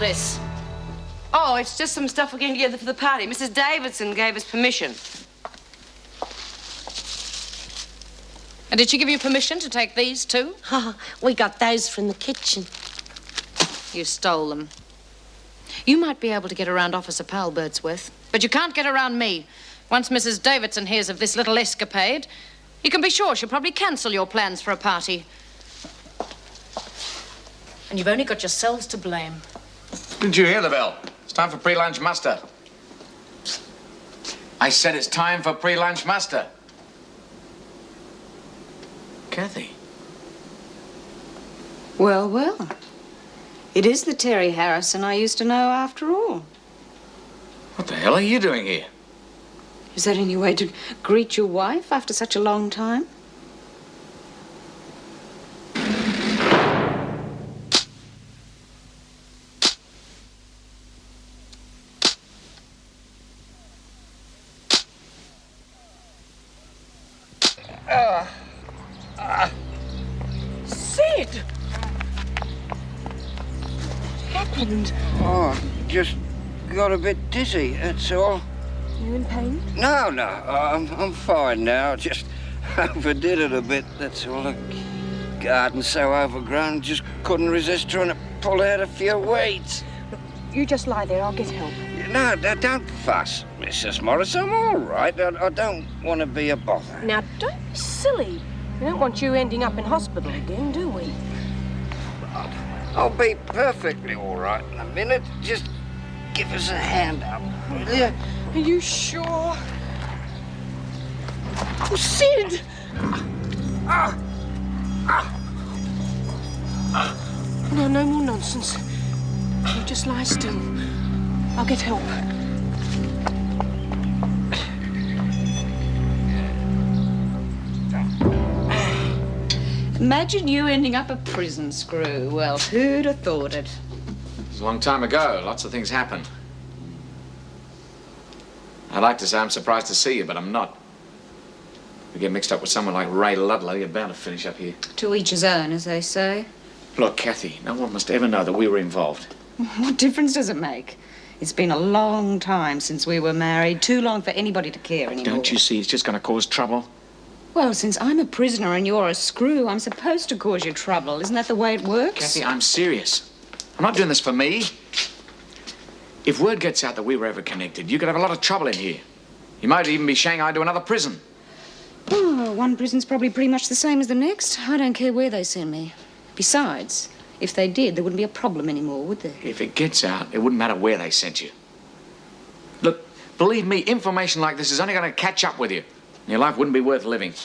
this? Oh, it's just some stuff we're getting together for the party. Mrs. Davidson gave us permission. And did she give you permission to take these too? Oh, we got those from the kitchen. You stole them. You might be able to get around Officer Powell, Birdsworth, but you can't get around me. Once Mrs. Davidson hears of this little escapade, you can be sure she'll probably cancel your plans for a party. And you've only got yourselves to blame. Didn't you hear the bell? It's time for pre-lunch muster. I said it's time for pre-lunch muster. Kathy. Well, well. It is the Terry Harrison I used to know after all. What the hell are you doing here? Is that any way to greet your wife after such a long time? Sid! What happened? Oh, just got a bit dizzy, that's all. You in pain? No, I'm fine now. Just overdid it a bit, that's all. The garden's so overgrown, just couldn't resist trying to pull out a few weeds. Look, you just lie there, I'll get help. No, don't fuss, Mrs. Morris. I'm all right. I don't want to be a bother. Now, don't be silly. We don't want you ending up in hospital again, do we? I'll be perfectly all right in a minute. Just give us a hand up, will you? Are you sure? Oh, Sid! No, no more nonsense. You just lie still. I'll get help. Imagine you ending up a prison screw. Well, who'd have thought it? It was a long time ago. Lots of things happened. I'd like to say I'm surprised to see you, but I'm not. If you get mixed up with someone like Ray Ludlow, you're bound to finish up here. To each his own, as they say. Look, Kathy, no one must ever know that we were involved. What difference does it make? It's been a long time since we were married. Too long for anybody to care anymore. Don't you see it's just going to cause trouble? Well, since I'm a prisoner and you're a screw, I'm supposed to cause you trouble. Isn't that the way it works? Kathy, I'm serious. I'm not doing this for me. If word gets out that we were ever connected, you could have a lot of trouble in here. You might even be shanghaied to another prison. Oh, one prison's probably pretty much the same as the next. I don't care where they send me. Besides, if they did, there wouldn't be a problem anymore, would there? If it gets out, it wouldn't matter where they sent you. Look, believe me, information like this is only going to catch up with you. Your life wouldn't be worth living.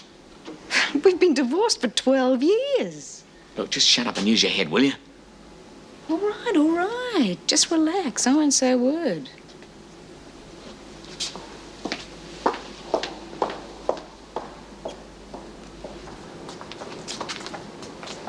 We've been divorced for 12 years. Look, just shut up and use your head, will you? All right. Just relax. I won't say a word.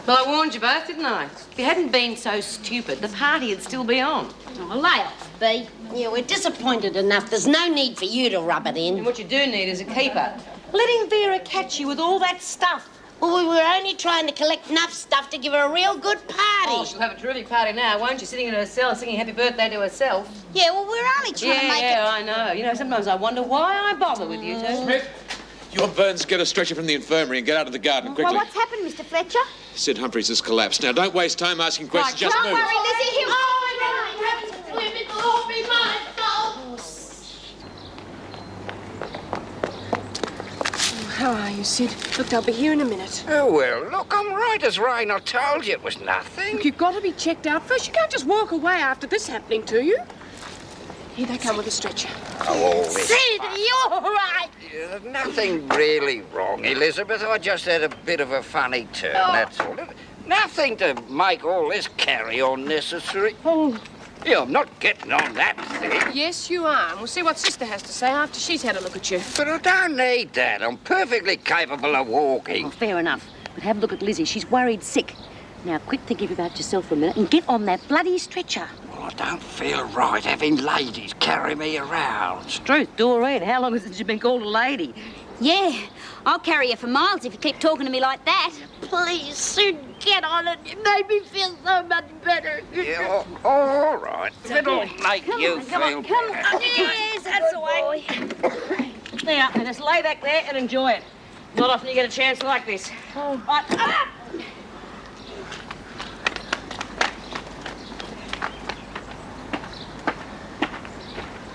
Well, I warned you both, didn't I? If you hadn't been so stupid, the party would still be on. Oh, lay off, Bea. Yeah, we're disappointed enough. There's no need for you to rub it in. And what you do need is a keeper. Letting Vera catch you with all that stuff. Well, we were only trying to collect enough stuff to give her a real good party. Oh, she'll have a terrific party now, won't she? Sitting in her cell singing happy birthday to herself. Yeah, well, we're only trying to make it... Yeah, I know. You know, sometimes I wonder why I bother with you two. Smith, you and Burns get a stretcher from the infirmary and get out of the garden quickly. Well, what's happened, Mr. Fletcher? Sid Humphries has collapsed. Now, don't waste time asking questions. Just Don't move. worry, Lizzie. He'll... It'll all be my fault. How are you, Sid? Look, they'll be here in a minute. Oh, well, look, I'm right as rain. I told you it was nothing. Look, you've got to be checked out first. You can't just walk away after this happening to you. Here they come with a stretcher. Oh, all this Sid, you're all right. There's nothing really wrong, Elizabeth. I just had a bit of a funny turn, that's all. Nothing to make all this carry-on necessary. Oh. Yeah, I'm not getting on that thing. Yes, you are. And we'll see what Sister has to say after she's had a look at you. But I don't need that. I'm perfectly capable of walking. Oh, fair enough. But have a look at Lizzie. She's worried sick. Now, quit thinking about yourself for a minute and get on that bloody stretcher. Well, I don't feel right having ladies carry me around. It's truth, Doreen. How long has it you've been called a lady? Yeah, I'll carry you for miles if you keep talking to me like that. Please, soon get on it. You made me feel so much better. Yeah, all right. It'll make you feel Come on. better. Yes, that's the way. Now, and just lay back there and enjoy it. Not often you get a chance like this. Oh. Right, up!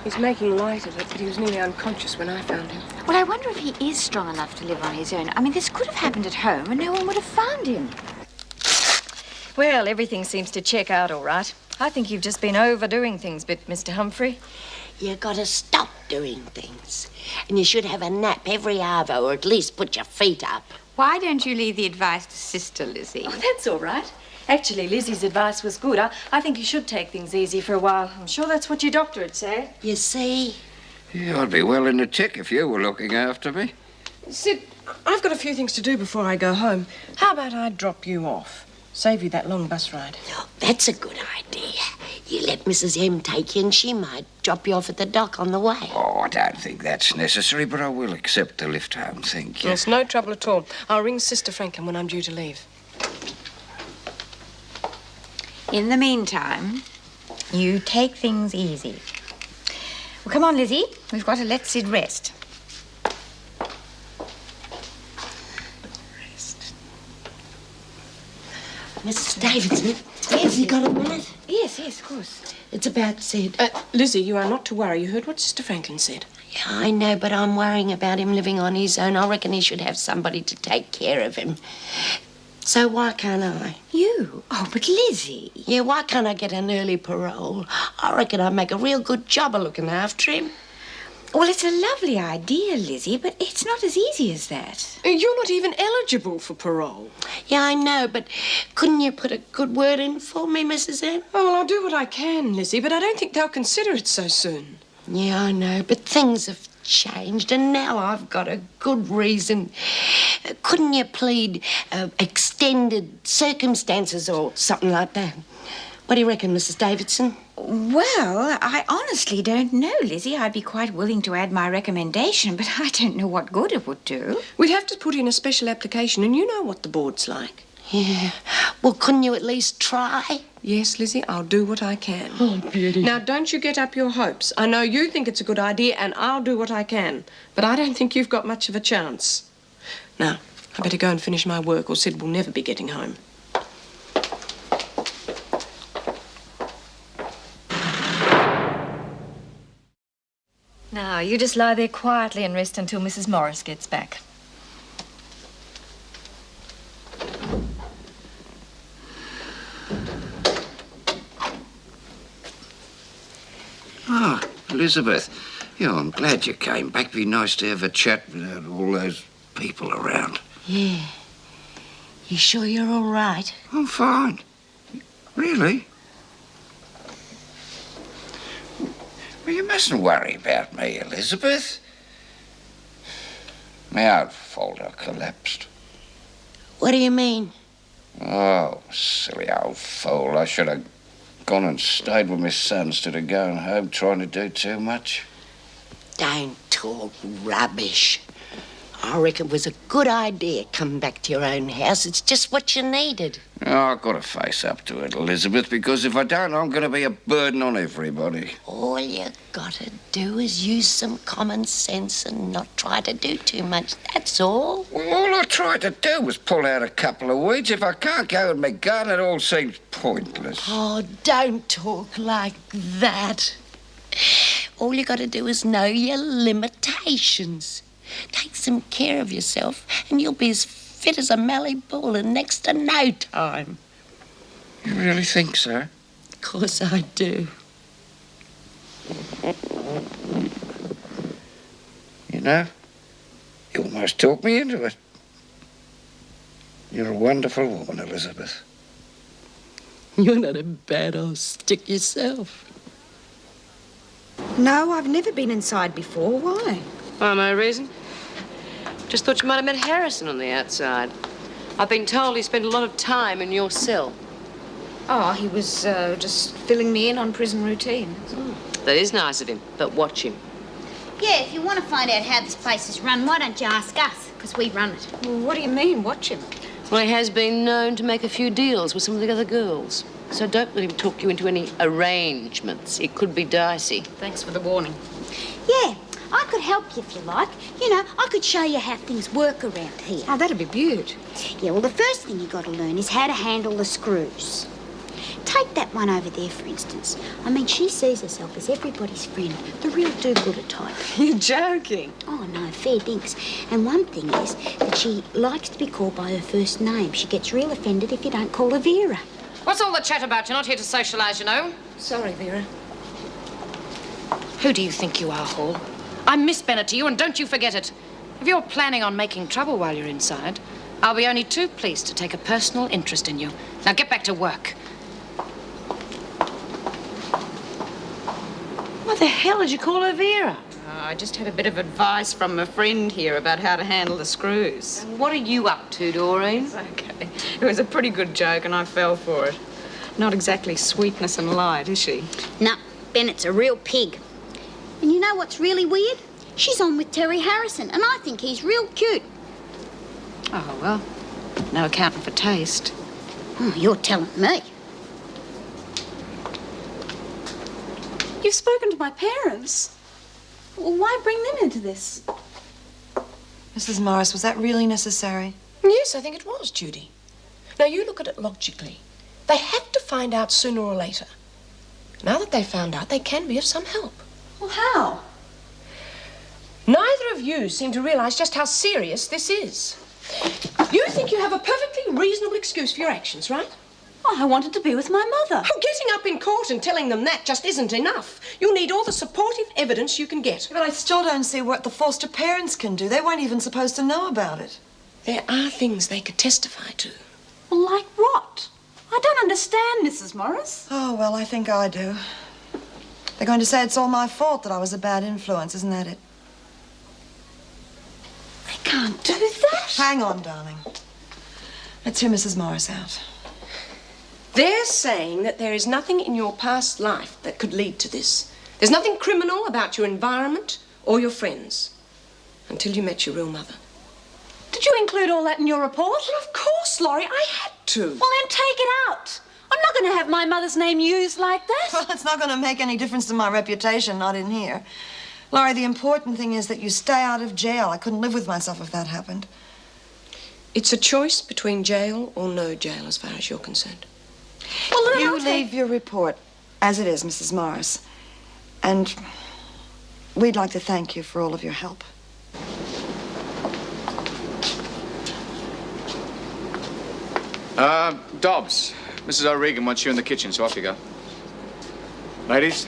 He's making light of it, but he was nearly unconscious when I found him. Well, I wonder if he is strong enough to live on his own. I mean, this could have happened at home and no one would have found him. Well, everything seems to check out all right. I think you've just been overdoing things a bit, Mr. Humphrey. You gotta stop doing things. And you should have a nap every hour, or at least put your feet up. Why don't you leave the advice to Sister Lizzie? Oh, that's all right. Actually, Lizzie's advice was good. I think you should take things easy for a while. I'm sure that's what your doctor would say. You see? Yeah, I'd be well in the tick if you were looking after me. Sid, I've got a few things to do before I go home. How about I drop you off? Save you that long bus ride. Oh, that's a good idea. You let Mrs. M take you and she might drop you off at the dock on the way. Oh, I don't think that's necessary, but I will accept the lift home, thank you. It's no trouble at all. I'll ring Sister Franklin when I'm due to leave. In the meantime, you take things easy. Well, come on, Lizzie. We've got to let Sid rest. Mrs. Davidson, have you got a minute? Yes, of course. It's about Sid. Lizzie, you are not to worry. You heard what Sister Franklin said. Yeah, I know, but I'm worrying about him living on his own. I reckon he should have somebody to take care of him. So why can't I? You? Oh, but Lizzie. Yeah, why can't I get an early parole? I reckon I'd make a real good job of looking after him. Well, it's a lovely idea, Lizzie, but it's not as easy as that. You're not even eligible for parole. Yeah, I know, but couldn't you put a good word in for me, Mrs. M? Oh, well, I'll do what I can, Lizzie, but I don't think they'll consider it so soon. Yeah, I know, but things have changed, and now I've got a good reason. Couldn't you plead extended circumstances or something like that? What do you reckon, Mrs. Davidson? Well, I honestly don't know, Lizzie. I'd be quite willing to add my recommendation, but I don't know what good it would do. We'd have to put in a special application, and you know what the board's like. Yeah. Well, couldn't you at least try? Yes, Lizzie, I'll do what I can. Oh, beauty. Now, don't you get up your hopes. I know you think it's a good idea, and I'll do what I can. But I don't think you've got much of a chance. Now, I better go and finish my work, or Sid will never be getting home. Now, you just lie there quietly and rest until Mrs. Morris gets back. Ah, Elizabeth. Yeah, I'm glad you came back. Be nice to have a chat without all those people around. Yeah. You sure you're all right? I'm fine. Really? Well, you mustn't worry about me, Elizabeth. My old folder collapsed. What do you mean? Oh, silly old fool. I should have gone and stayed with my son instead of going home trying to do too much. Don't talk rubbish. I reckon it was a good idea coming back to your own house. It's just what you needed. Oh, I've got to face up to it, Elizabeth, because if I don't, I'm going to be a burden on everybody. All you got to do is use some common sense and not try to do too much. That's all. Well, all I tried to do was pull out a couple of weeds. If I can't go with my gun, it all seems pointless. Oh, don't talk like that. All you got to do is know your limitations. Take some care of yourself and you'll be as fit as a mallee bull in next to no time. You really think so? Of course I do. You know, you almost talked me into it. You're a wonderful woman, Elizabeth. You're not a bad old stick yourself. No, I've never been inside before. Why? Oh, no reason. Just thought you might have met Harrison on the outside. I've been told he spent a lot of time in your cell. Oh, he was just filling me in on prison routine. That is nice of him, but watch him. Yeah, if you want to find out how this place is run, why don't you ask us? Because we run it. Well, what do you mean, watch him? Well, he has been known to make a few deals with some of the other girls. So don't let him talk you into any arrangements. It could be dicey. Thanks for the warning. Yeah, I could help you if you like. You know, I could show you how things work around here. Oh, that'd be beaut. Yeah, well, the first thing you got to learn is how to handle the screws. Take that one over there, for instance. I mean, she sees herself as everybody's friend, the real do-gooder type. You're joking. Oh, no, fair dinks. And one thing is that she likes to be called by her first name. She gets real offended if you don't call her Vera. What's all the chat about? You're not here to socialise, you know. Sorry, Vera. Who do you think you are, Hall? I'm Miss Bennett to you, and don't you forget it. If you're planning on making trouble while you're inside, I'll be only too pleased to take a personal interest in you. Now get back to work. What the hell did you call her Vera? I just had a bit of advice from a friend here about how to handle the screws. And what are you up to, Doreen? Okay. It was a pretty good joke, and I fell for it. Not exactly sweetness and light, is she? No, Bennett's a real pig. And you know what's really weird? She's on with Terry Harrison, and I think he's real cute. Oh, well, no accounting for taste. Oh, you're telling me. You've spoken to my parents. Well, why bring them into this? Mrs. Morris, was that really necessary? Yes, I think it was, Judy. Now, you look at it logically. They had to find out sooner or later. Now that they've found out, they can be of some help. Well, how? Neither of you seem to realise just how serious this is. You think you have a perfectly reasonable excuse for your actions, right? Oh, I wanted to be with my mother. Oh, getting up in court and telling them that just isn't enough. You'll need all the supportive evidence you can get. But I still don't see what the foster parents can do. They weren't even supposed to know about it. There are things they could testify to. Well, like what? I don't understand, Mrs. Morris. Oh, well, I think I do. They're going to say it's all my fault that I was a bad influence, isn't that it? They can't do that. Hang on, darling. Let's hear Mrs. Morris out. They're saying that there is nothing in your past life that could lead to this. There's nothing criminal about your environment or your friends until you met your real mother. Did you include all that in your report? Well, of course, Laurie, I had to. Well, then take it out. I'm not going to have my mother's name used like that. Well, it's not going to make any difference to my reputation, not in here. Laurie, the important thing is that you stay out of jail. I couldn't live with myself if that happened. It's a choice between jail or no jail as far as you're concerned. Well, You leave your report as it is, Mrs. Morris. And we'd like to thank you for all of your help. Dobbs, Mrs. O'Regan wants you in the kitchen, so off you go. Ladies?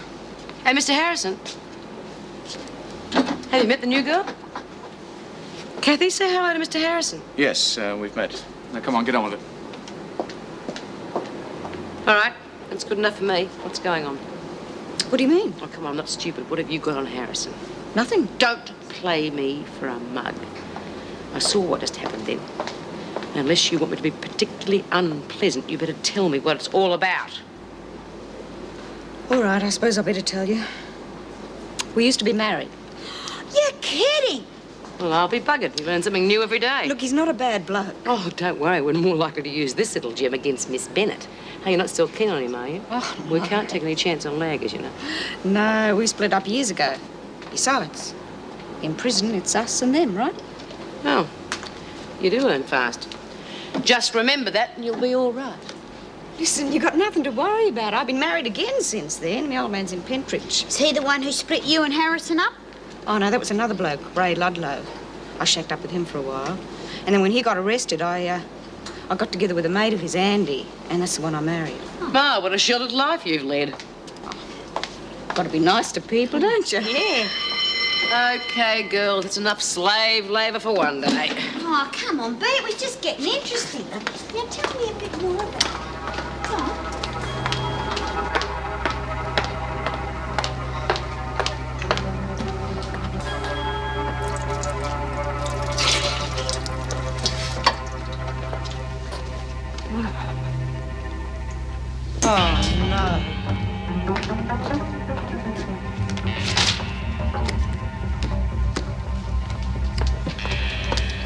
Hey, Mr. Harrison. Have you met the new girl? Kathy, say hello to Mr. Harrison. Yes, we've met. Now, come on, get on with it. All right, that's good enough for me. What's going on? What do you mean? Oh, come on, I'm not stupid. What have you got on Harrison? Nothing. Don't play me for a mug. I saw what just happened then. Unless you want me to be particularly unpleasant, you better tell me what it's all about. All right, I suppose I better tell you. We used to be married. You're kidding. Well, I'll be buggered. You learn something new every day. Look, he's not a bad bloke. Oh, don't worry. We're more likely to use this little gem against Miss Bennett. Hey, you're not still keen on him, are you? Oh, no. We can't take any chance on laggers, you know. No, we split up years ago. Besides, in prison, it's us and them, right? Oh, you do learn fast. Just remember that and you'll be all right. Listen, you got nothing to worry about. I've been married again since then. My old man's in Pentridge. Is he the one who split you and Harrison up? Oh, no, that was another bloke, Ray Ludlow. I shacked up with him for a while. And then when he got arrested, I got together with a mate of his, Andy, and that's the one I married. Ma, what a sheltered life you've led. Got to be nice to people, don't you? Yeah. Okay, girls, it's enough slave labour for one day. Oh, come on, Bea, we're just getting interesting. Now tell me a bit more about it. Come on. Oh, no.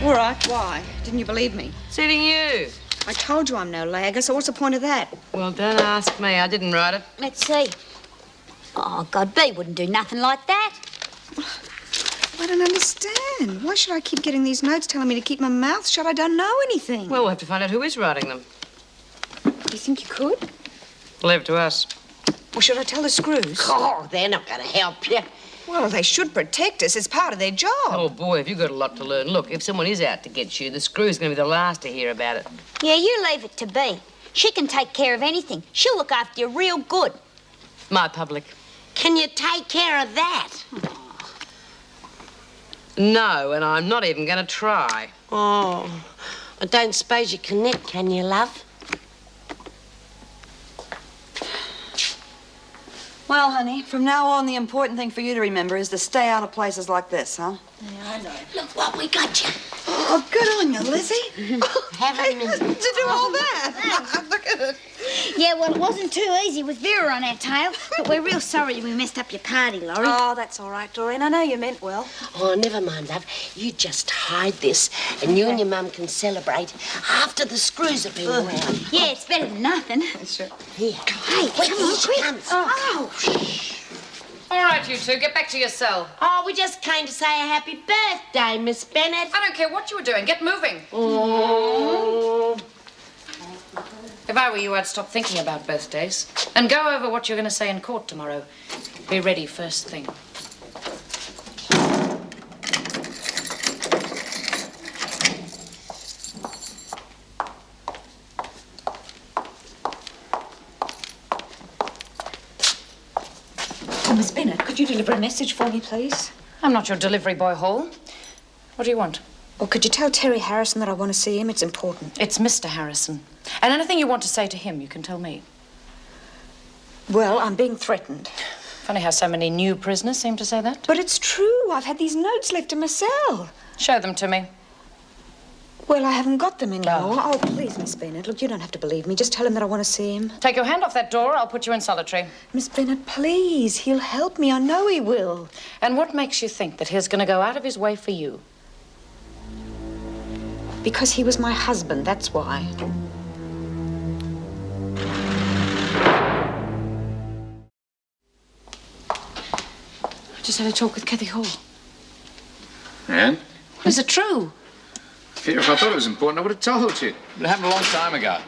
All right, why? Didn't you believe me? Suiting you. I told you I'm no lagger, so what's the point of that? Well, don't ask me. I didn't write it. Let's see. Oh, God, B wouldn't do nothing like that. I don't understand. Why should I keep getting these notes telling me to keep my mouth shut? I don't know anything. Well, we'll have to find out who is writing them. Do you think you could? Leave it to us. Or should I tell the screws? Oh, they're not going to help you. Well, they should protect us. It's part of their job. Oh, boy, have you got a lot to learn. Look, if someone is out to get you, the screw's going to be the last to hear about it. Yeah, you leave it to B. She can take care of anything. She'll look after you real good. My public. Can you take care of that? No, and I'm not even going to try. Oh, I don't suppose you can knit, can you, love? Well, honey, from now on, the important thing for you to remember is to stay out of places like this, huh? Yeah, I know. Look what we got you. Oh, good on you, Lizzie. Have a minute. To do all that. Look at it. Yeah, well, it wasn't too easy with Vera on our tail, but we're real sorry we messed up your party, Laurie. Oh, that's all right, Doreen. I know you meant well. Oh, never mind, love. You just hide this, and you and your mum can celebrate after the screws have been around. Yeah, it's better than nothing. Sure. Here. Hey, come on, quick. Oh. All right, you two, get back to your cell. Oh, we just came to say a happy birthday, Miss Bennett. I don't care what you were doing. Get moving. Oh. If I were you, I'd stop thinking about birthdays and go over what you're going to say in court tomorrow. Be ready first thing. Oh, Miss Bennett, could you deliver a message for me, please? I'm not your delivery boy, Hall. What do you want? Well, could you tell Terry Harrison that I want to see him? It's important. It's Mr. Harrison. And anything you want to say to him, you can tell me. Well, I'm being threatened. Funny how so many new prisoners seem to say that. But it's true. I've had these notes left in my cell. Show them to me. Well, I haven't got them anymore. Oh, please, Miss Bennett. Look, you don't have to believe me. Just tell him that I want to see him. Take your hand off that door, or I'll put you in solitary. Miss Bennett, please. He'll help me. I know he will. And what makes you think that he's going to go out of his way for you? Because he was my husband, that's why. I just had a talk with Kathy Hall. And? Is it true? If I thought it was important, I would have told you. It happened a long time ago.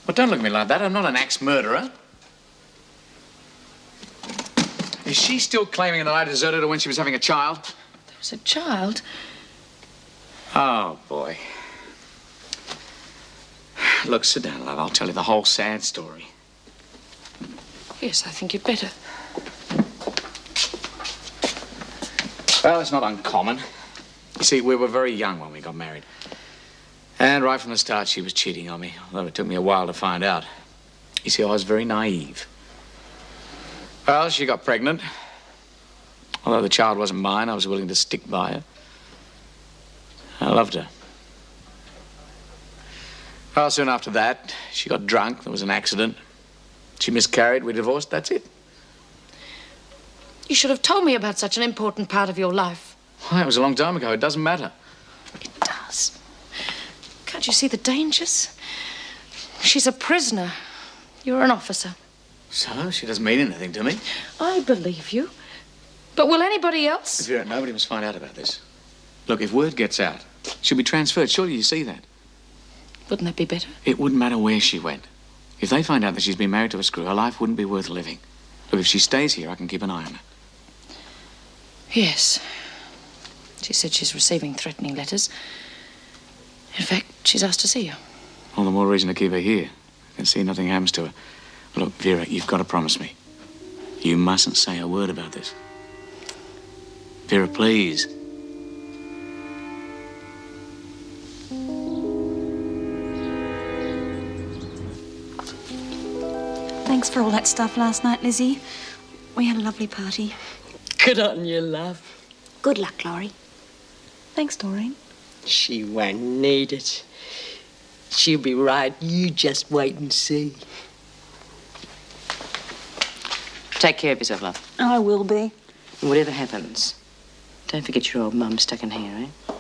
But don't look at me like that. I'm not an axe murderer. Is she still claiming that I deserted her when she was having a child? There was a child? Oh, boy. Look, sit down, love. I'll tell you the whole sad story. Yes, I think you'd better. Well, it's not uncommon. You see, we were very young when we got married. And right from the start, she was cheating on me, although it took me a while to find out. You see, I was very naive. Well, she got pregnant. Although the child wasn't mine, I was willing to stick by her. I loved her. Well, soon after that, she got drunk. There was an accident. She miscarried. We divorced. That's it. You should have told me about such an important part of your life. Well, it was a long time ago. It doesn't matter. It does. Can't you see the dangers? She's a prisoner. You're an officer. So, she doesn't mean anything to me. I believe you. But will anybody else? Vera, nobody must find out about this. Look, if word gets out, she'll be transferred. Surely you see that. Wouldn't that be better? It wouldn't matter where she went. If they find out that she's been married to a screw, her life wouldn't be worth living. Look, if she stays here, I can keep an eye on her. Yes. She said she's receiving threatening letters. In fact, she's asked to see you. All the more reason to keep her here. I can see nothing happens to her. Look, Vera, you've got to promise me. You mustn't say a word about this. Vera, please. Thanks for all that stuff last night, Lizzie. We had a lovely party. Good on you, love. Good luck, Laurie. Thanks, Doreen. She won't need it. She'll be right. You just wait and see. Take care of yourself, love. I will be. And whatever happens, don't forget your old mum stuck in here, eh?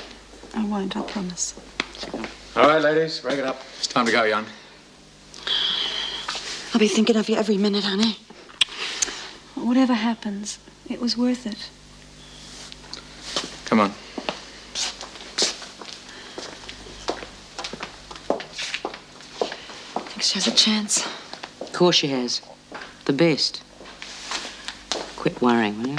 I won't, I promise. All right, ladies, break it up. It's time to go, young. I'll be thinking of you every minute, honey. Whatever happens, it was worth it. Come on. Think she has a chance? Of course she has. The best. Quit worrying, will you?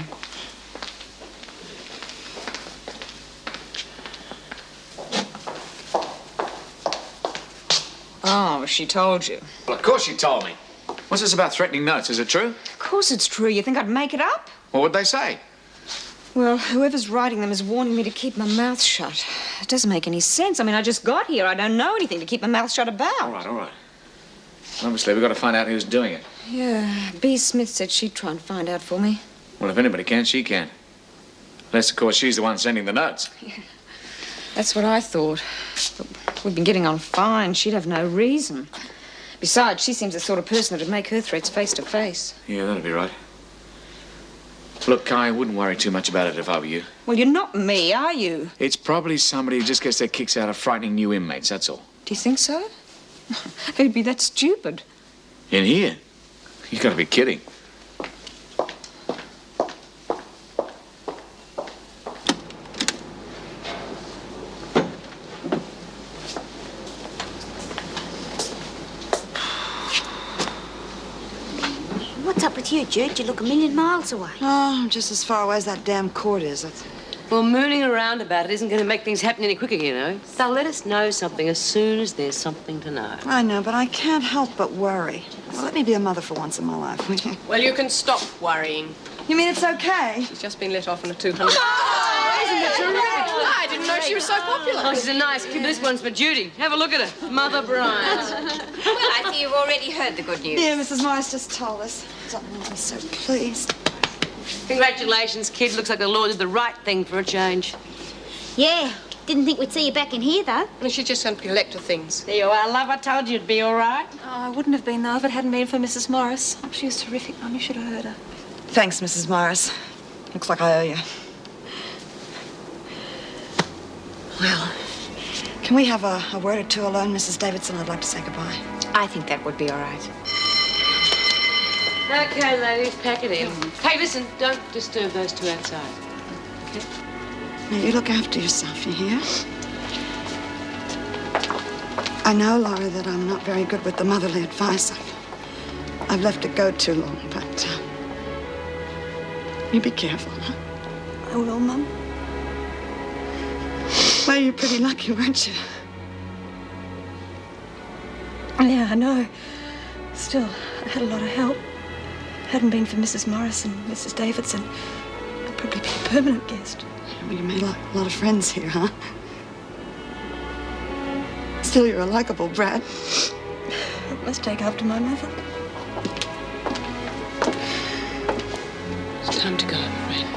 Oh, she told you. Well, of course she told me. What's this about threatening notes? Is it true? Of course it's true. You think I'd make it up? Well, what'd they say? Well, whoever's writing them is warning me to keep my mouth shut. It doesn't make any sense. I mean, I just got here. I don't know anything to keep my mouth shut about. All right, all right. Obviously, we've got to find out who's doing it. Yeah, B. Smith said she'd try and find out for me. Well, if anybody can, she can. Unless, of course, she's the one sending the notes. That's what I thought. But we've been getting on fine. She'd have no reason. Besides, she seems the sort of person that would make her threats face to face. Yeah, that'd be right. Look, I wouldn't worry too much about it if I were you. Well, you're not me, are you? It's probably somebody who just gets their kicks out of frightening new inmates, that's all. Do you think so? Who'd be that stupid? In here? You've got to be kidding. What's up with you, Jude? You look a million miles away. Oh, I'm just as far away as that damn court is. Well, mooning around about it isn't going to make things happen any quicker, you know. So let us know something as soon as there's something to know. I know, but I can't help but worry. Well, let me be a mother for once in my life, will you? Well, you can stop worrying. You mean it's okay? She's just been let off on a 200. Oh, isn't it terrific? I didn't know she was so popular. Oh, she's a nice kid. This one's for Judy. Have a look at her. Mother Bryant. Well, I see you've already heard the good news. Yeah, Mrs. Morris just told us. I'm so pleased. Congratulations, kid. Looks like the law did the right thing for a change. Yeah, didn't think we'd see you back in here, though. Well, she's just going to collect her things. There you are, love. I told you it'd be all right. Oh, I wouldn't have been, though, if it hadn't been for Mrs. Morris. Oh, she was terrific, Mum. You should have heard her. Thanks, Mrs. Morris. Looks like I owe you. Well, can we have a word or two alone, Mrs. Davidson? I'd like to say goodbye. I think that would be all right. Okay, ladies, pack it in. Hey, listen, don't disturb those two outside. Okay? Now, you look after yourself, you hear? I know, Laura, that I'm not very good with the motherly advice. I've left it go too long, but you be careful, huh? I will, Mum. Well, you're pretty lucky, weren't you? Yeah, I know. Still, I had a lot of help. Hadn't been for Mrs. Morris and Mrs. Davidson, I'd probably be a permanent guest. Well, you made a lot of friends here, huh? Still, you're a likable brat. I must take after my mother. It's time to go, Doreen.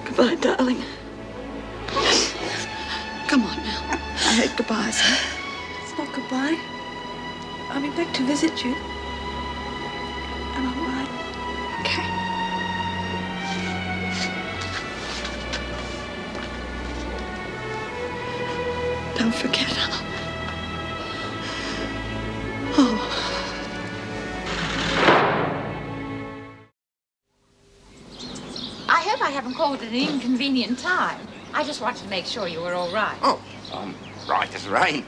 Goodbye, darling. Come on now. I hate goodbyes. It's not goodbye. I'll be back to visit you. And I'll write. Okay. Don't forget, huh? Oh. I hope I haven't called at an inconvenient time. I just wanted to make sure you were all right. Oh, I'm right as rain.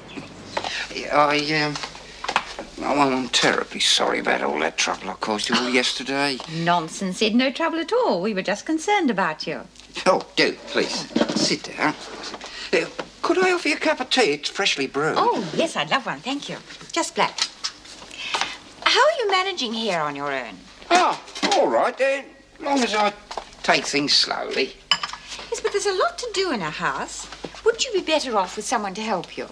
I'm terribly sorry about all that trouble I caused you all yesterday. Nonsense, Ed. No trouble at all. We were just concerned about you. Oh, do, please. Sit down. Could I offer you a cup of tea? It's freshly brewed. Oh, yes, I'd love one. Thank you. Just black. How are you managing here on your own? Oh, all right, then. As long as I take things slowly. Yes, but there's a lot to do in a house. Wouldn't you be better off with someone to help you?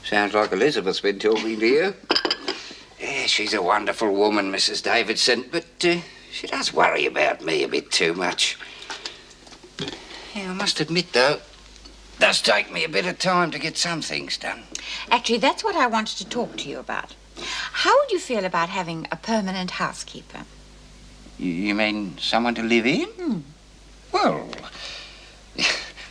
Sounds like Elizabeth's been talking to you. Yeah, she's a wonderful woman, Mrs. Davidson, but she does worry about me a bit too much. Yeah, I must admit, though, it does take me a bit of time to get some things done. Actually, that's what I wanted to talk to you about. How would you feel about having a permanent housekeeper? You mean someone to live in? Well,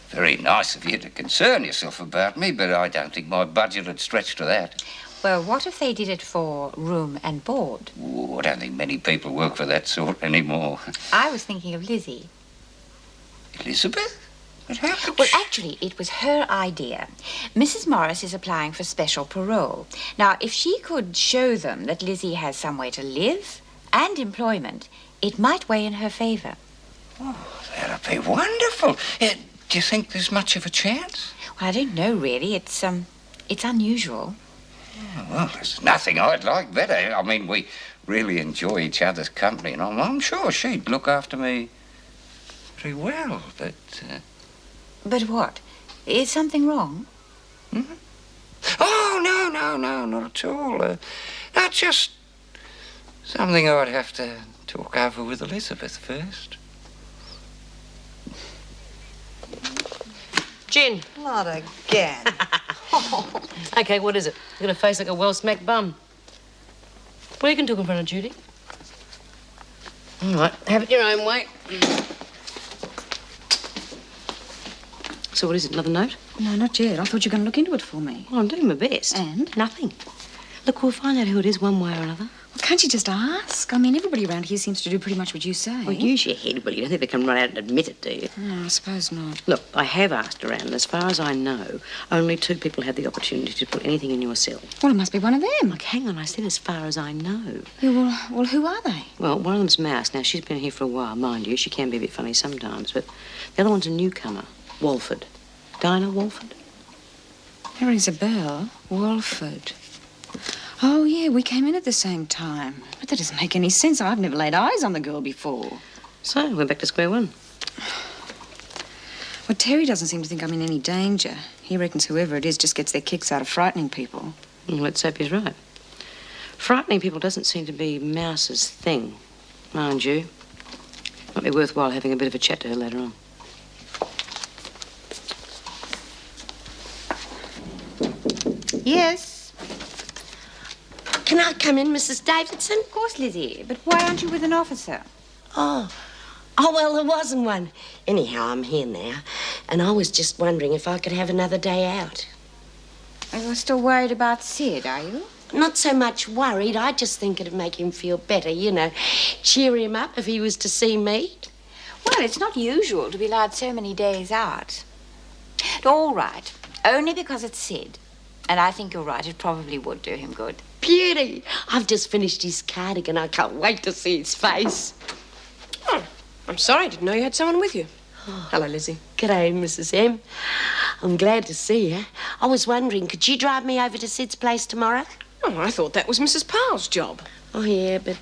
very nice of you to concern yourself about me, but I don't think my budget would stretch to that. Well, what if they did it for room and board? Oh, I don't think many people work for that sort anymore. I was thinking of Lizzie. Elizabeth? But how could Well, actually, it was her idea. Mrs. Morris is applying for special parole. Now, if she could show them that Lizzie has somewhere to live and employment, it might weigh in her favour. Oh, that'd be wonderful. Do you think there's much of a chance? Well, I don't know, really. It's unusual. Oh, well, there's nothing I'd like better. I mean, we really enjoy each other's company, and I'm sure she'd look after me very well, but... But what? Is something wrong? Oh, no, not at all. Not just something I'd have to talk over with Elizabeth first. Gin. Not again. OK, what is it? You've got a face like a well-smacked bum. Well, you can talk in front of Judy. All right, have it your own way. So what is it, another note? No, not yet. I thought you were going to look into it for me. Well, I'm doing my best. And? Nothing. Look, we'll find out who it is one way or another. Well, can't you just ask? I mean, everybody around here seems to do pretty much what you say. Well, use your head, but you don't think they can run out and admit it, do you? No, I suppose not. Look, I have asked around, and as far as I know, only 2 people had the opportunity to put anything in your cell. Well, it must be one of them. Look, hang on, I said as far as I know. Yeah, well, who are they? Well, one of them's Mouse. Now, she's been here for a while, mind you. She can be a bit funny sometimes, but the other one's a newcomer, Walford. Dinah Walford? That rings a bell. Walford. Oh, yeah, we came in at the same time. But that doesn't make any sense. I've never laid eyes on the girl before. So, we're back to square one. Well, Terry doesn't seem to think I'm in any danger. He reckons whoever it is just gets their kicks out of frightening people. Well, let's hope he's right. Frightening people doesn't seem to be Mouse's thing, mind you. Might be worthwhile having a bit of a chat to her later on. Yes. Can I come in, Mrs. Davidson? Of course, Lizzie. But why aren't you with an officer? Oh, well, there wasn't one. Anyhow, I'm here now, and I was just wondering if I could have another day out. You're still worried about Sid, are you? Not so much worried. I just think it'd make him feel better, you know. Cheer him up if he was to see me. Well, it's not usual to be allowed so many days out. All right. Only because it's Sid. And I think you're right. It probably would do him good. Beauty! I've just finished his cardigan. I can't wait to see his face. Oh, I'm sorry. I didn't know you had someone with you. Oh. Hello, Lizzie. G'day, Mrs. M. I'm glad to see you. I was wondering, could you drive me over to Sid's place tomorrow? Oh, I thought that was Mrs. Powell's job. Oh, yeah, but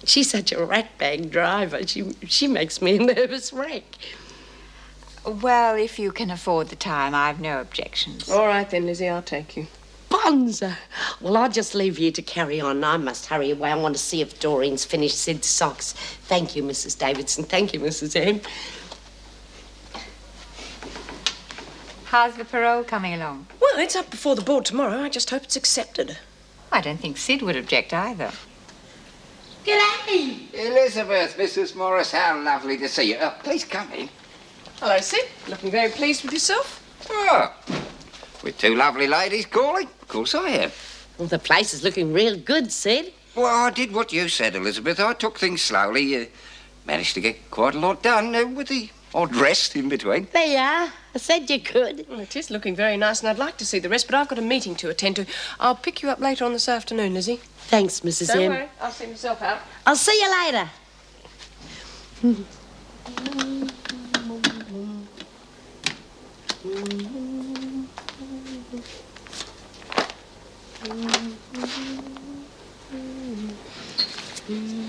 she's such a ratbag driver. She makes me a nervous wreck. Well, if you can afford the time, I've no objections. All right, then, Lizzie, I'll take you. Bonza! Well, I'll just leave you to carry on. I must hurry away. I want to see if Doreen's finished Sid's socks. Thank you, Mrs. Davidson. Thank you, Mrs. M. How's the parole coming along? Well, it's up before the board tomorrow. I just hope it's accepted. I don't think Sid would object either. G'day! Elizabeth, Mrs. Morris, how lovely to see you. Please come in. Hello, Sid. Looking very pleased with yourself? Oh, with 2 lovely ladies calling? Of course I am. Well, the place is looking real good, Sid. Well, I did what you said, Elizabeth. I took things slowly. Managed to get quite a lot done with the odd rest in between. There you are. I said you could. Well, it is looking very nice, and I'd like to see the rest, but I've got a meeting to attend to. I'll pick you up later on this afternoon, Lizzie. Thanks, Mrs. Don't M. worry. I'll see myself out. I'll see you later.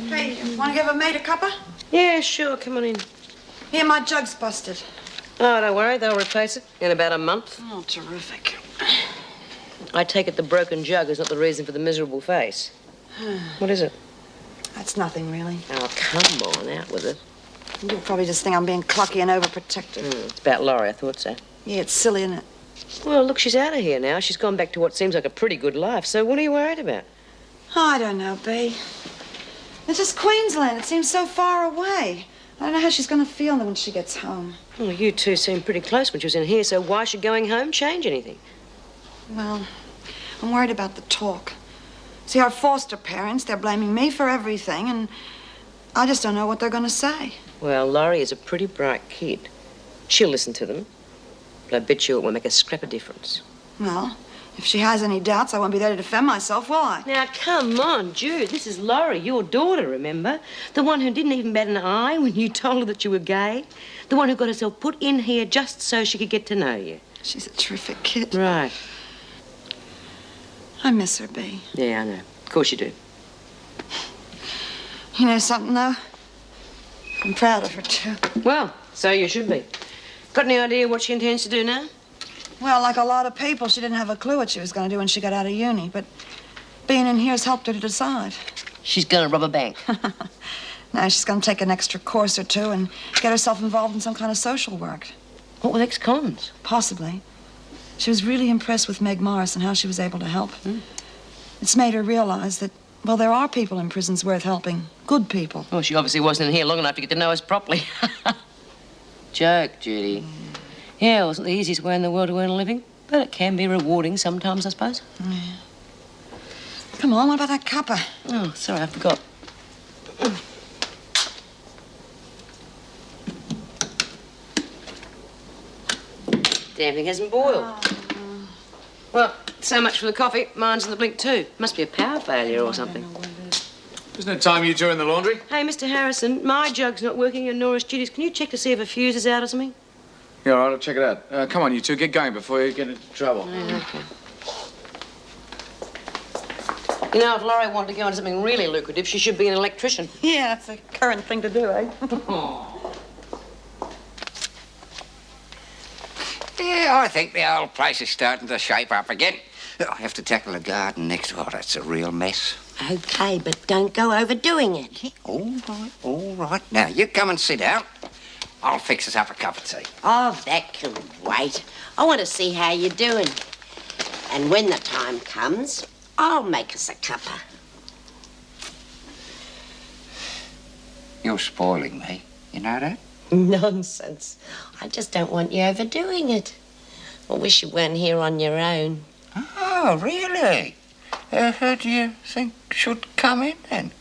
Hey, want to give a mate a cuppa? Yeah, sure, come on in. Here, my jug's busted. Oh, don't worry, they'll replace it in about a month. Oh, terrific. I take it the broken jug is not the reason for the miserable face. What is it? That's nothing, really. Oh, come on, out with it. You'll probably just think I'm being clucky and overprotective. It's about Laurie, I thought so. Yeah, it's silly, isn't it? Well, look, she's out of here now. She's gone back to what seems like a pretty good life, so what are you worried about? Oh, I don't know, Bea. It's just Queensland. It seems so far away. I don't know how she's going to feel when she gets home. Well, you two seemed pretty close when she was in here, so why should going home change anything? Well, I'm worried about the talk. See, our foster parents, they're blaming me for everything, and I just don't know what they're going to say. Well, Laurie is a pretty bright kid. She'll listen to them. But I bet you it won't make a scrap of difference. Well, if she has any doubts, I won't be there to defend myself, will I? Now, come on, Jude. This is Laurie, your daughter, remember? The one who didn't even bat an eye when you told her that you were gay. The one who got herself put in here just so she could get to know you. She's a terrific kid. Right. I miss her, Bea. Yeah, I know. Of course you do. You know something, though? I'm proud of her, too. Well, so you should be. Got any idea what she intends to do now? Well, like a lot of people, she didn't have a clue what she was going to do when she got out of uni, but being in here has helped her to decide. She's going to rob a bank. Now she's going to take an extra course or two and get herself involved in some kind of social work. What with ex-cons? Possibly. She was really impressed with Meg Morris and how she was able to help. It's made her realize that, well, there are people in prisons worth helping. Good people. Well, she obviously wasn't in here long enough to get to know us properly. Joke, Judy. Yeah, it wasn't the easiest way in the world to earn a living, but it can be rewarding sometimes, I suppose. Yeah. Come on, what about that cuppa? Oh, sorry, I forgot. Damn thing hasn't boiled. Well, so much for the coffee. Mine's in the blink too. Must be a power failure or something. Isn't it time you two in the laundry? Hey, Mr. Harrison, my jug's not working and nor is Judy's. Can you check to see if a fuse is out or something? Yeah, all right, I'll check it out. Come on, you two, get going before you get into trouble. Okay. You know, if Laurie wanted to go into something really lucrative, she should be an electrician. Yeah, that's the current thing to do, eh? Yeah, I think the old place is starting to shape up again. I have to tackle the garden next door. That's a real mess. Okay, but don't go overdoing it. Yeah, all right. Now, you come and sit down. I'll fix us up a cup of tea. Oh, that can wait. I want to see how you're doing. And when the time comes, I'll make us a cuppa. You're spoiling me. You know that? Nonsense. I just don't want you overdoing it. I wish you weren't here on your own. Oh, really? Who do you think should come in, then?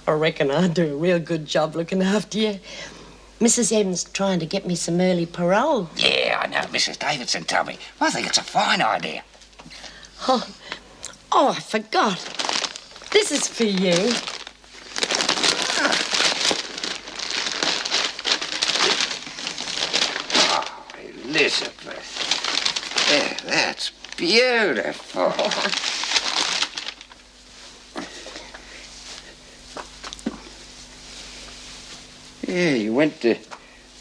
I reckon I'd do a real good job looking after you. Mrs. M's trying to get me some early parole. Yeah, I know. Mrs. Davidson told me. I think it's a fine idea. Oh, I forgot. This is for you. Oh, Elizabeth. Yeah, that's beautiful. Yeah, you went to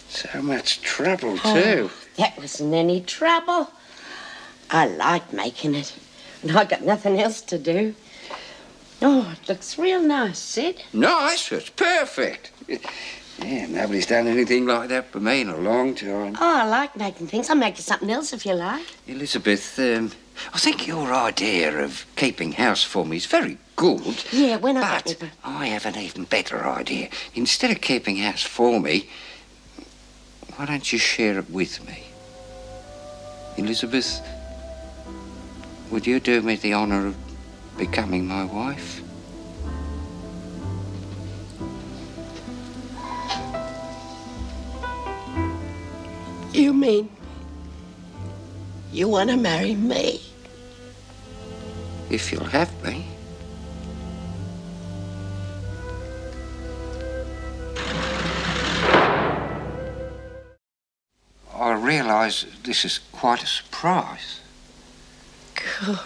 so much trouble, too. Oh, that wasn't any trouble. I like making it. And I got nothing else to do. Oh, it looks real nice, Sid. Nice? It's perfect. Yeah, nobody's done anything like that for me in a long time. Oh, I like making things. I'll make you something else if you like. Elizabeth, I think your idea of keeping house for me is very good. Yeah, when I... But I have an even better idea. Instead of keeping house for me, why don't you share it with me? Elizabeth, would you do me the honour of becoming my wife? You mean you want to marry me? If you'll have me. I realise this is quite a surprise. God,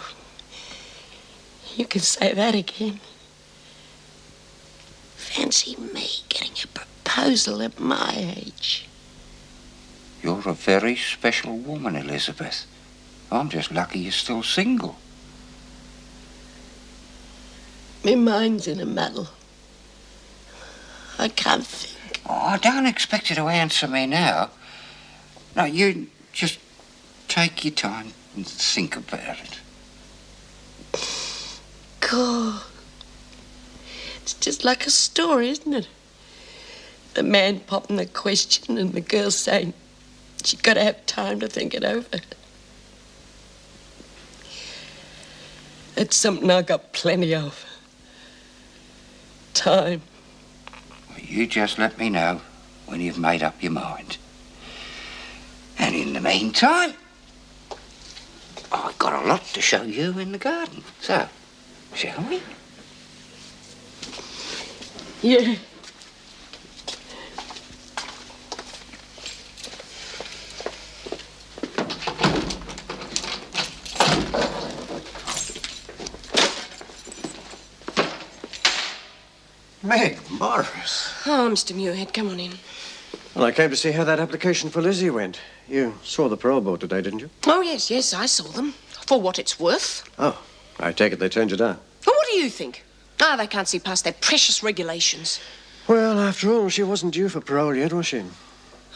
you can say that again. Fancy me getting a proposal at my age. You're a very special woman, Elizabeth. I'm just lucky you're still single. My mind's in a muddle. I can't think. Oh, I don't expect you to answer me now. No, you just take your time and think about it. God, just like a story, isn't it? The man popping the question and the girl saying she's got to have time to think it over. It's something I got plenty of. Time. Well, you just let me know when you've made up your mind. And in the meantime, I've got a lot to show you in the garden. So, shall we? Yeah. Meg Morris. Oh, Mr. Muirhead, come on in. Well, I came to see how that application for Lizzie went. You saw the parole board today, didn't you? Oh, yes, I saw them. For what it's worth. Oh, I take it they turned you down. Well, what do you think? Ah, they can't see past their precious regulations. Well, after all, she wasn't due for parole yet, was she?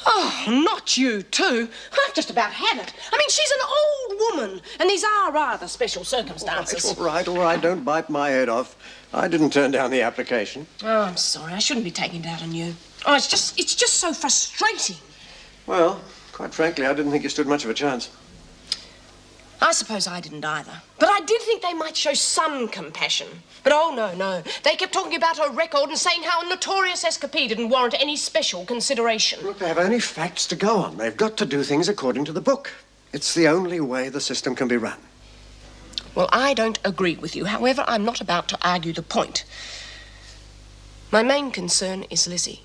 Oh, not you, too. I've just about had it. I mean, she's an old woman, and these are rather special circumstances. All right, don't bite my head off. I didn't turn down the application. Oh, I'm sorry. I shouldn't be taking it out on you. Oh, it's just so frustrating. Well, quite frankly, I didn't think you stood much of a chance. I suppose I didn't either. But I did think they might show some compassion. But oh, no. They kept talking about her record and saying how a notorious escapade didn't warrant any special consideration. Look, they have only facts to go on. They've got to do things according to the book. It's the only way the system can be run. Well, I don't agree with you. However, I'm not about to argue the point. My main concern is Lizzie.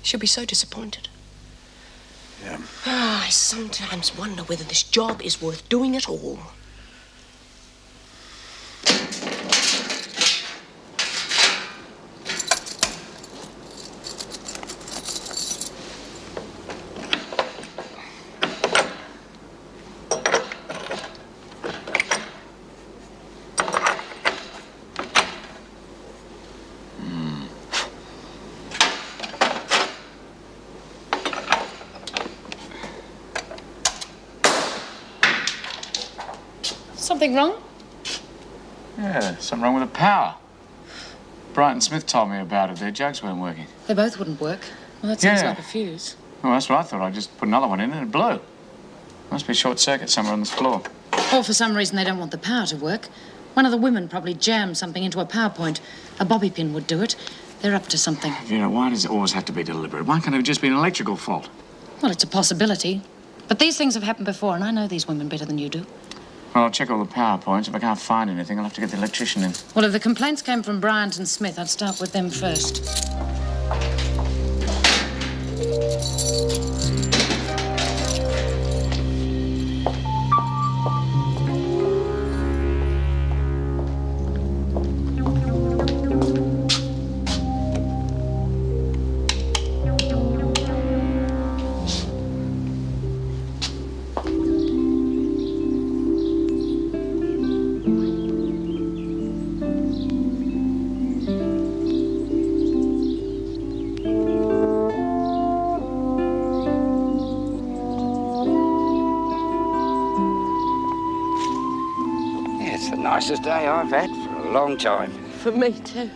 She'll be so disappointed. Yeah. I sometimes wonder whether this job is worth doing at all. Something wrong? Yeah, something wrong with the power. Bryant and Smith told me about it. Their jugs weren't working. They both wouldn't work. Well, that sounds Yeah. like a fuse. Well, that's what I thought. I just put another one in and it blew. Must be a short circuit somewhere on this floor. Or for some reason they don't want the power to work. One of the women probably jammed something into a power point. A bobby pin would do it. They're up to something. Vera, why does it always have to be deliberate? Why can't it have just been an electrical fault? Well, it's a possibility. But these things have happened before, and I know these women better than you do. Well, I'll check all the power points. If I can't find anything, I'll have to get the electrician in. Well, if the complaints came from Bryant and Smith, I'd start with them first. Nicest day I've had for a long time. For me, too.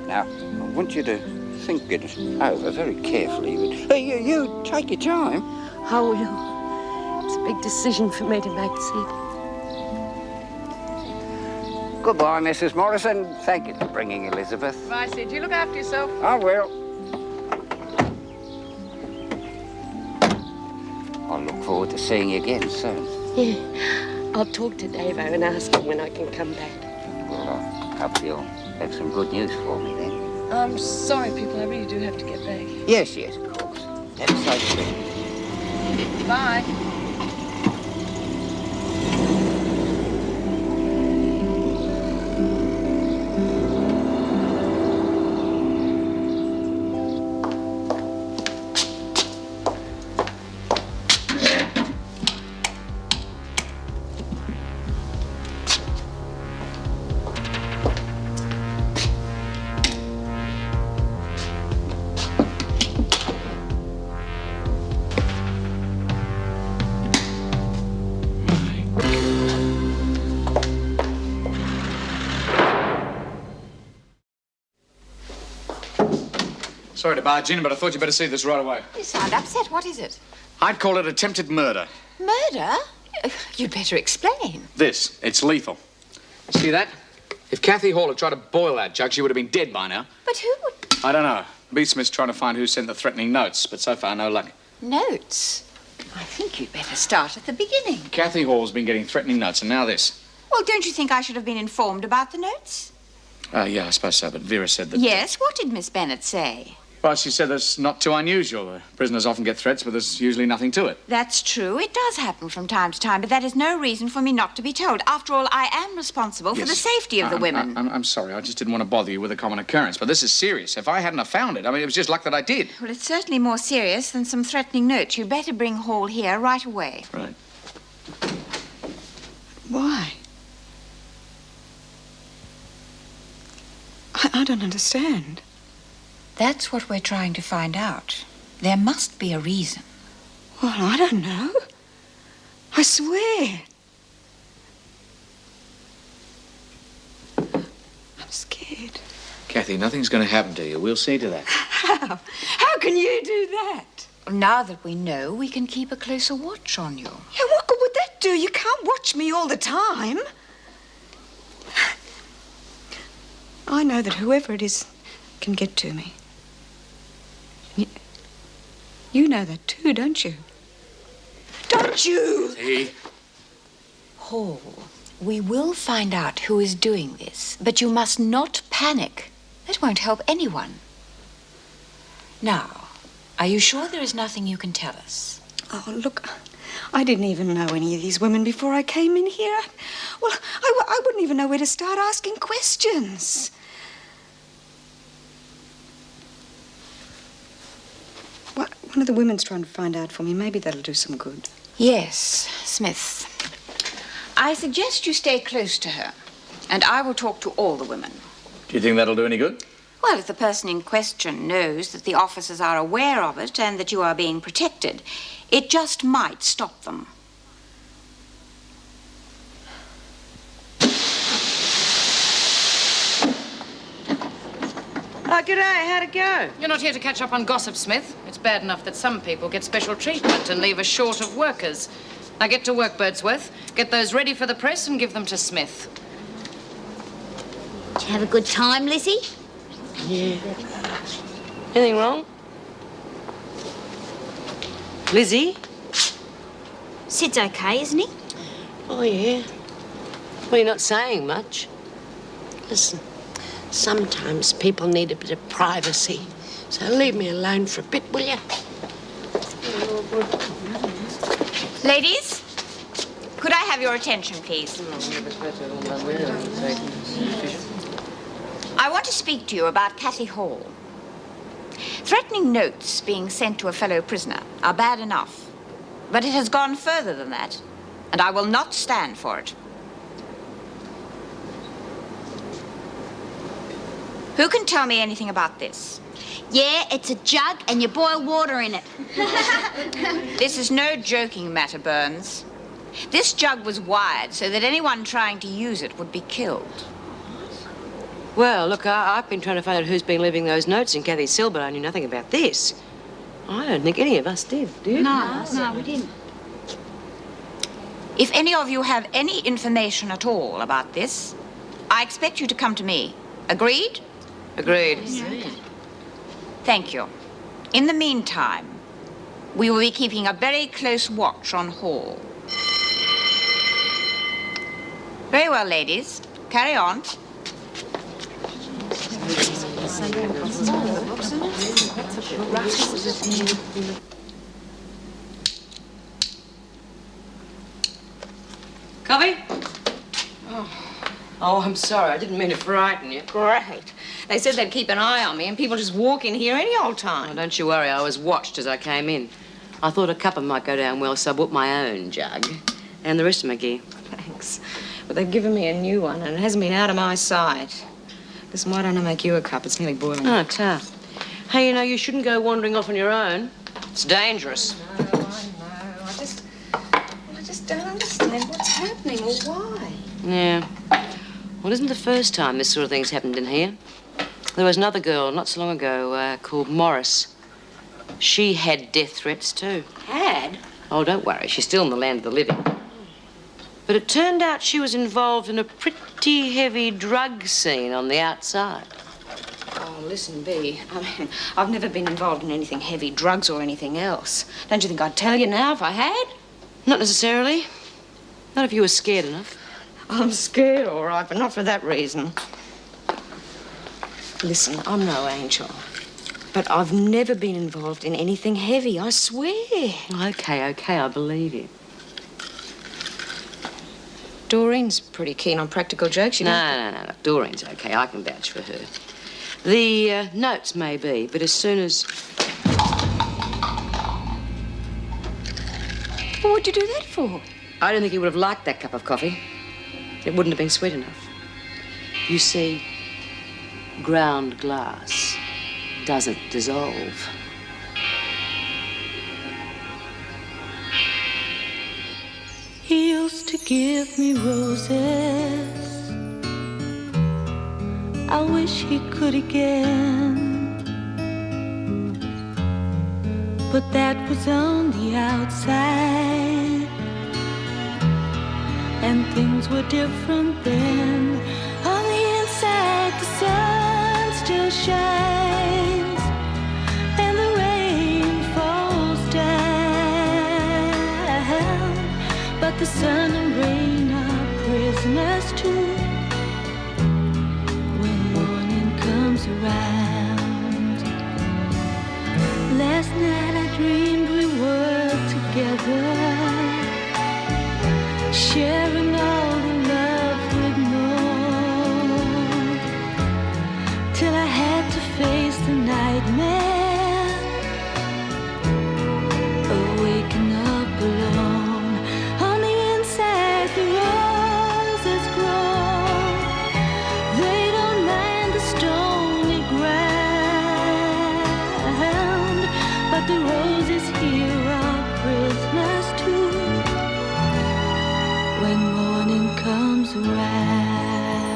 Now, I want you to think it over very carefully. But, you take your time. I will. It's a big decision for me to make, Sid. Goodbye, Mrs. Morrison. Thank you for bringing Elizabeth. Bye, Sid. You look after yourself. I will. I'll look forward to seeing you again soon. Yeah. I'll talk to Davo and ask him when I can come back. Well, I hope you'll have some good news for me then. I'm sorry, people. I really do have to get back. Yes, of course. Have a safe trip. Bye. Sorry to barge in, but I thought you'd better see this right away. You sound upset. What is it? I'd call it attempted murder. Murder? You'd better explain. This. It's lethal. See that? If Kathy Hall had tried to boil that jug, she would have been dead by now. But who would... I don't know. B. Smith's trying to find who sent the threatening notes, but so far, no luck. Notes? I think you'd better start at the beginning. Kathy Hall's been getting threatening notes, and now this. Well, don't you think I should have been informed about the notes? Yeah, I suppose so, but Vera said that... Yes, what did Miss Bennett say? Well, she said that's not too unusual. Prisoners often get threats, but there's usually nothing to it. That's true. It does happen from time to time, but that is no reason for me not to be told. After all, I am responsible for the safety of the women. I'm sorry. I just didn't want to bother you with a common occurrence, but this is serious. If I hadn't have found it, I mean, it was just luck that I did. Well, it's certainly more serious than some threatening notes. You'd better bring Hall here right away. Right. Why? I don't understand. That's what we're trying to find out. There must be a reason. Well, I don't know. I swear. I'm scared. Kathy, nothing's going to happen to you. We'll see to that. How? How can you do that? Now that we know, we can keep a closer watch on you. Yeah, what good would that do? You can't watch me all the time. I know that whoever it is can get to me. You know that too, don't you? Don't you? See? Hall, we will find out who is doing this, but you must not panic. That won't help anyone. Now, are you sure there is nothing you can tell us? Oh, look, I didn't even know any of these women before I came in here. Well, I wouldn't even know where to start asking questions. One of the women's trying to find out for me. Maybe that'll do some good. Yes, Smith. I suggest you stay close to her, and I will talk to all the women. Do you think that'll do any good? Well, if the person in question knows that the officers are aware of it and that you are being protected, it just might stop them. Oh, g'day. How'd it go? You're not here to catch up on gossip, Smith. It's bad enough that some people get special treatment and leave us short of workers. Now get to work, Birdsworth. Get those ready for the press and give them to Smith. Did you have a good time, Lizzie? Yeah. Anything wrong? Lizzie? Sid's okay, isn't he? Oh, yeah. Well, you're not saying much. Listen, sometimes people need a bit of privacy. So leave me alone for a bit, will you? Ladies, could I have your attention, please? I want to speak to you about Kathy Hall. Threatening notes being sent to a fellow prisoner are bad enough, but it has gone further than that, and I will not stand for it. Who can tell me anything about this? Yeah, it's a jug and you boil water in it. This is no joking matter, Burns. This jug was wired so that anyone trying to use it would be killed. Well, look, I've been trying to find out who's been leaving those notes in Kathy's cell, but I knew nothing about this. I don't think any of us did, do you? No, we didn't. If any of you have any information at all about this, I expect you to come to me. Agreed? Agreed. Yeah. Thank you. In the meantime, we will be keeping a very close watch on Hall. Very well, ladies. Carry on. Coffee? Oh, I'm sorry. I didn't mean to frighten you. Great. They said they'd keep an eye on me and people just walk in here any old time. Oh, don't you worry. I was watched as I came in. I thought a cuppa might go down well, so I bought my own jug. And the rest of my gear. Thanks. But they've given me a new one and it hasn't been out of my sight. Listen, why don't I make you a cup? It's nearly boiling. Oh, tough. Hey, you know, you shouldn't go wandering off on your own. It's dangerous. I know. I just don't understand what's happening or why. Yeah. Well, isn't the first time this sort of thing's happened in here? There was another girl not so long ago called Morris. She had death threats too. Had? Oh, don't worry. She's still in the land of the living. But it turned out she was involved in a pretty heavy drug scene on the outside. Oh, listen, Bea. I mean, I've never been involved in anything heavy, drugs or anything else. Don't you think I'd tell you now if I had? Not necessarily. Not if you were scared enough. I'm scared, all right, but not for that reason. Listen, I'm no angel. But I've never been involved in anything heavy, I swear. Okay, I believe you. Doreen's pretty keen on practical jokes, you know. No. Doreen's okay. I can vouch for her. The notes may be, but as soon as... Well, what'd you do that for? I don't think he would have liked that cup of coffee. It wouldn't have been sweet enough. You see, ground glass doesn't dissolve. He used to give me roses. I wish he could again. But that was on the outside, and things were different then. On the inside, the sun still shines, and the rain falls down. But the sun and rain are prisoners too when morning comes around. Last night I dreamed we were together, sharing all the love we'd known, till I had to face the nightmare of waking up alone. On the inside, the roses grow. They don't mind the stony ground, but the roses here are prisoners too when morning comes around.